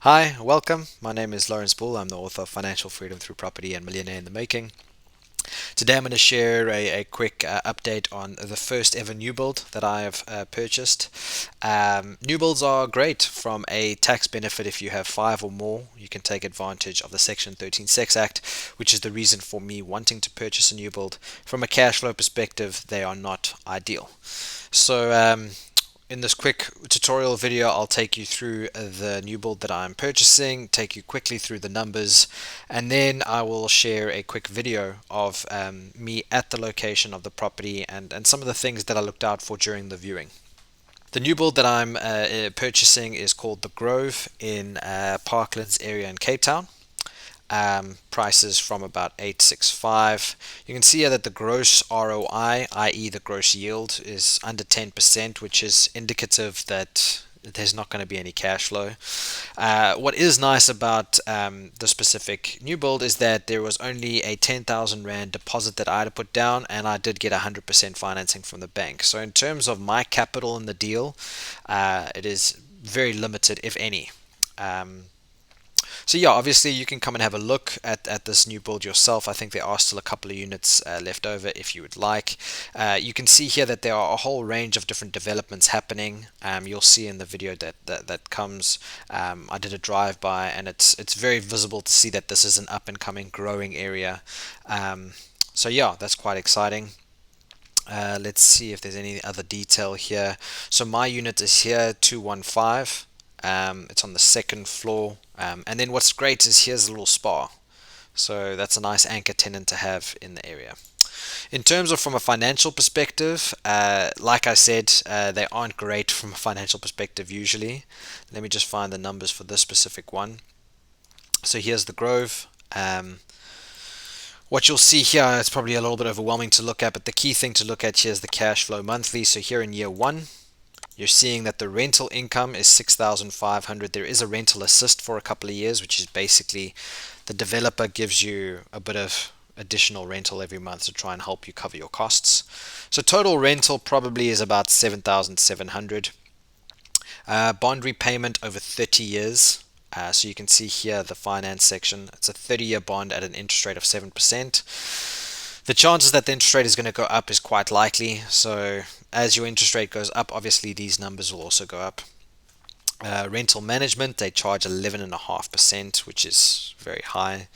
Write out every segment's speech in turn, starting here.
Hi, welcome. My name is Lawrence Bull. I'm the author of Financial Freedom Through Property and Millionaire in the Making. Today I'm going to share a quick update on the first ever new build that I have purchased. New builds are great from a tax benefit. If you have five or more, you can take advantage of the Section 13 Sex Act, which is the reason for me wanting to purchase a new build. From a cash flow perspective, they are not ideal. So, in this quick tutorial video, I'll take you through the new build that I'm purchasing, take you quickly through the numbers, and then I will share a quick video of me at the location of the property and some of the things that I looked out for during the viewing. The new build that I'm purchasing is called The Grove in Parklands area in Cape Town. Prices from about 865. You can see here that the gross ROI, i.e. the gross yield, is under 10%, which is indicative that there's not going to be any cash flow. What is nice about the specific new build is that there was only a 10,000 Rand deposit that I had to put down, and I did get 100% financing from the bank. So in terms of my capital in the deal, it is very limited, if any. So yeah, obviously you can come and have a look at this new build yourself. I think there are still a couple of units left over if you would like. You can see here that there are a whole range of different developments happening. You'll see in the video that comes. I did a drive-by, and it's very visible to see that this is an up-and-coming growing area. So yeah, that's quite exciting. Let's see if there's any other detail here. So my unit is here, 215. It's on the second floor. And then what's great is here's a little spa. So that's a nice anchor tenant to have in the area. In terms of from a financial perspective, like I said, they aren't great from a financial perspective usually. Let me just find the numbers for this specific one. So here's the Grove. What you'll see here, it's probably a little bit overwhelming to look at, but the key thing to look at here is the cash flow monthly. So here in year one, you're seeing that the rental income is 6,500. There is a rental assist for a couple of years, which is basically the developer gives you a bit of additional rental every month to try and help you cover your costs. So total rental probably is about 7,700. Bond repayment over 30 years. So you can see here the finance section. It's a 30-year bond at an interest rate of 7%. The chances that the interest rate is going to go up is quite likely. So as your interest rate goes up, obviously these numbers will also go up. Rental management, they charge 11.5%, which is very high.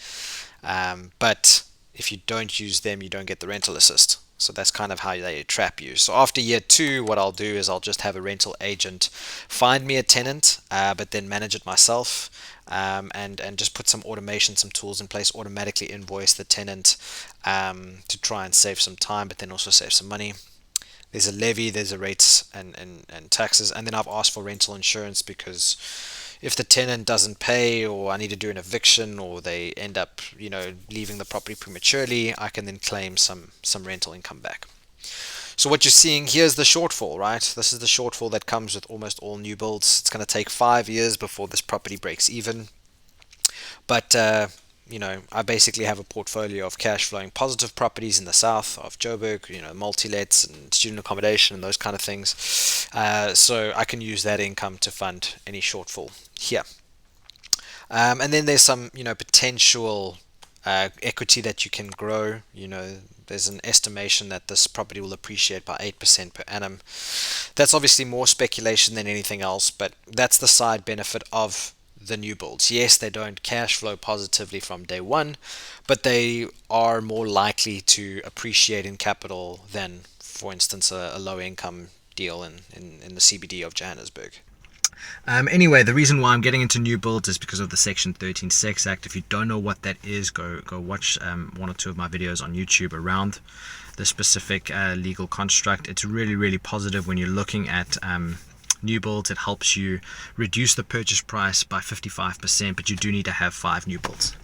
But if you don't use them, you don't get the rental assist. So that's kind of how they trap you. So after year two, what I'll do is I'll just have a rental agent find me a tenant, but then manage it myself, and just put some automation, some tools in place, automatically invoice the tenant, to try and save some time, but then also save some money. There's a levy, there's a rates and taxes, and then I've asked for rental insurance because if the tenant doesn't pay, or I need to do an eviction, or they end up, leaving the property prematurely, I can then claim some rental income back. So what you're seeing here is the shortfall, right? This is the shortfall that comes with almost all new builds. It's going to take 5 years before this property breaks even. But I basically have a portfolio of cash flowing positive properties in the south of Joburg, multi-lets and student accommodation and those kind of things. So I can use that income to fund any shortfall here. And then there's some, potential equity that you can grow. There's an estimation that this property will appreciate by 8% per annum. That's obviously more speculation than anything else, but that's the side benefit of the new builds. Yes, they don't cash flow positively from day one, but they are more likely to appreciate in capital than, for instance, a low income deal in the CBD of Johannesburg. Anyway, the reason why I'm getting into new builds is because of the Section 13 Sex Act. If you don't know what that is, go watch one or two of my videos on YouTube around the specific legal construct. It's really, really positive when you're looking at new builds. It helps you reduce the purchase price by 55%, but you do need to have 5 new builds.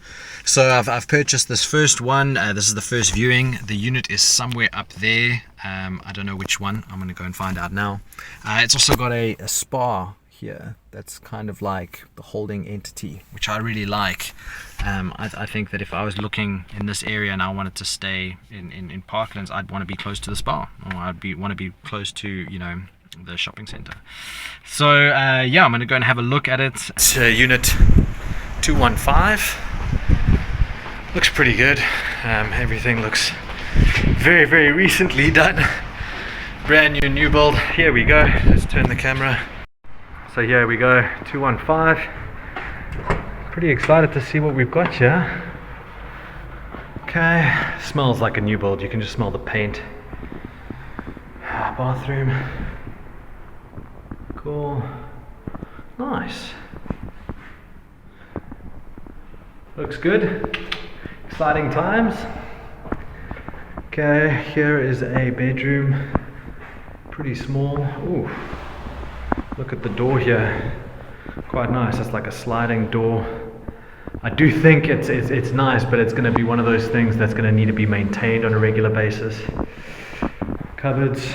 So I've purchased this first one. This is the first viewing. The unit is somewhere up there. I don't know which one. I'm going to go and find out now. It's also got a spa here that's kind of like the holding entity, which I really like. I think that if I was looking in this area and I wanted to stay in Parklands, I'd want to be close to the spa, or want to be close to shopping center. So yeah, I'm going to go and have a look at it. It's unit 215. Looks pretty good. Everything looks very, very recently done. Brand new build. Here we go. Let's turn the camera. So here we go, 215. Pretty excited to see what we've got here. Okay, smells like a new build. You can just smell the paint. Bathroom. Cool. Nice. Looks good. Exciting times. Okay, here is a bedroom. Pretty small. Ooh. Look at the door here. Quite nice. It's like a sliding door. I do think it's nice, but it's going to be one of those things that's going to need to be maintained on a regular basis. Cupboards.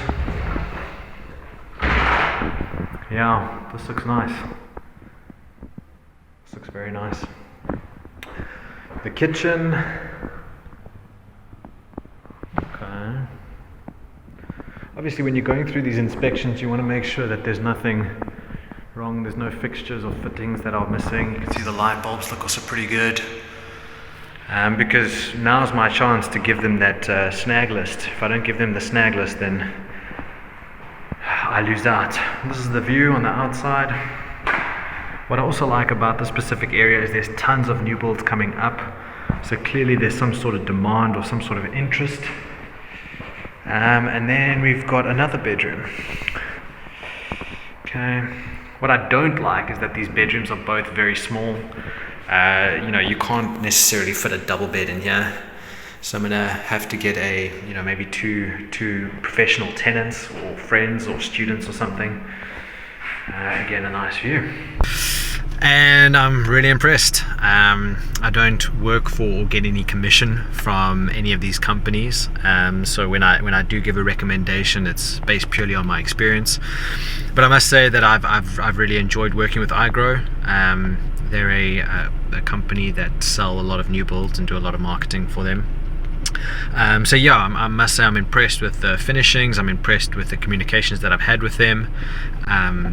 Yeah, this looks nice. This looks very nice. The kitchen. Okay. Obviously, when you're going through these inspections, you want to make sure that there's nothing wrong. There's no fixtures or fittings that are missing. You can see the light bulbs look also pretty good. Because now's my chance to give them that snag list. If I don't give them the snag list, then I lose out. This is the view on the outside. What I also like about this specific area is there's tons of new builds coming up. So clearly there's some sort of demand or some sort of interest. And then we've got another bedroom. Okay. What I don't like is that these bedrooms are both very small. You can't necessarily fit a double bed in here. So I'm gonna have to get maybe two professional tenants or friends or students or something. Again, a nice view. And I'm really impressed. I don't work for or get any commission from any of these companies. So when I do give a recommendation, it's based purely on my experience. But I must say that I've really enjoyed working with iGrow. They're a company that sell a lot of new builds and do a lot of marketing for them. So yeah, I must say I'm impressed with the finishings. I'm impressed with the communications that I've had with them.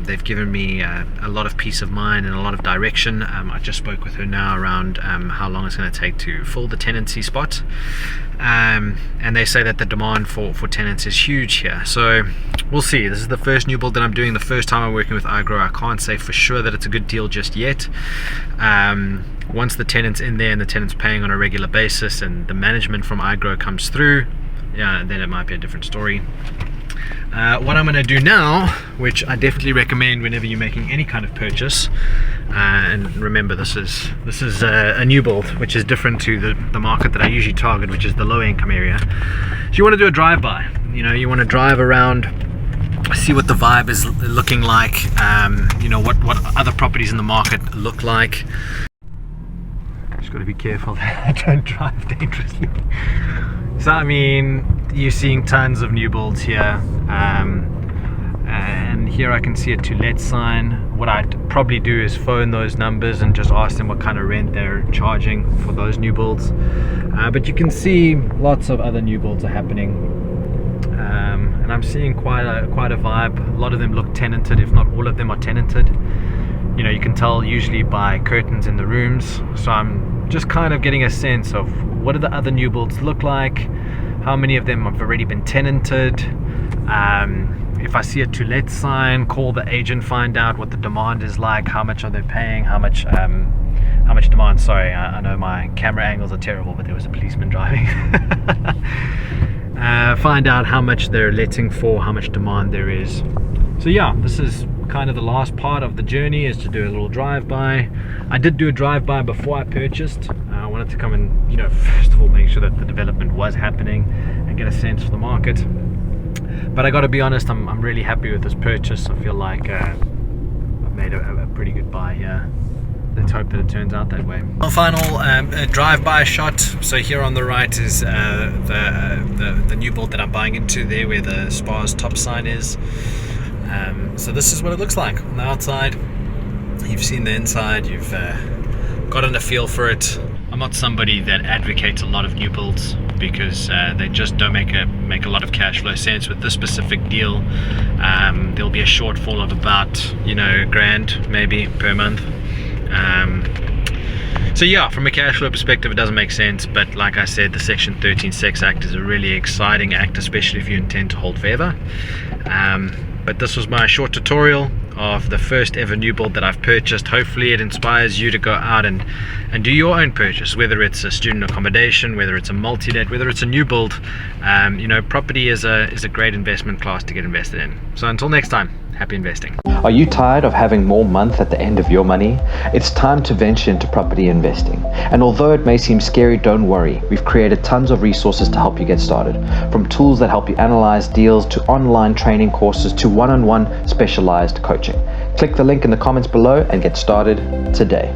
They've given me a lot of peace of mind and a lot of direction. I just spoke with her now around how long it's going to take to fill the tenancy spot. And they say that the demand for tenants is huge here. So we'll see. This is the first new build that I'm doing, the first time I'm working with iGrow. I can't say for sure that it's a good deal just yet. Once the tenant's in there and the tenant's paying on a regular basis and the management from iGrow comes through, yeah, then it might be a different story. What I'm going to do now, which I definitely recommend whenever you're making any kind of purchase, and remember this is a new build, which is different to the market that I usually target, which is the low income area. So you want to do a drive-by. You want to drive around, see what the vibe is looking like, what other properties in the market look like. Just got to be careful that I don't drive dangerously. So I mean, you're seeing tons of new builds here, and here I can see a to let sign. What I'd probably do is phone those numbers and just ask them what kind of rent they're charging for those new builds. But you can see lots of other new builds are happening, and I'm seeing quite a vibe. A lot of them look tenanted, if not all of them are tenanted. You can tell usually by curtains in the rooms. So I'm just kind of getting a sense of what do the other new builds look like, how many of them have already been tenanted. If I see a to let sign, call the agent, find out what the demand is like, how much are they paying, how much demand. Sorry, I know my camera angles are terrible, but there was a policeman driving. Find out how much they're letting for, how much demand there is. So yeah, this is kind of the last part of the journey, is to do a little drive-by. I did do a drive-by before I purchased. I wanted to come and first of all make sure that the development was happening and get a sense for the market. But I got to be honest, I'm really happy with this purchase. I feel like I've made a pretty good buy here. Let's hope that it turns out that way. Well, final drive-by shot. So here on the right is the new build that I'm buying into, there where the Spa's top sign is. So this is what it looks like on the outside. You've seen the inside, you've gotten a feel for it. I'm not somebody that advocates a lot of new builds because they just don't make a lot of cash flow sense. With this specific deal, there'll be a shortfall of about $1,000 maybe per month. So yeah, from a cash flow perspective, it doesn't make sense. But like I said, the Section 13 Sex Act is a really exciting act, especially if you intend to hold forever. But this was my short tutorial of the first ever new build that I've purchased. Hopefully it inspires you to go out and do your own purchase, whether it's a student accommodation, whether it's a multi-let, whether it's a new build. Property is a great investment class to get invested in. So until next time, happy investing. Are you tired of having more month at the end of your money? It's time to venture into property investing. And although it may seem scary, don't worry. We've created tons of resources to help you get started. From tools that help you analyze deals, to online training courses, to one-on-one specialized coaching. Click the link in the comments below and get started today.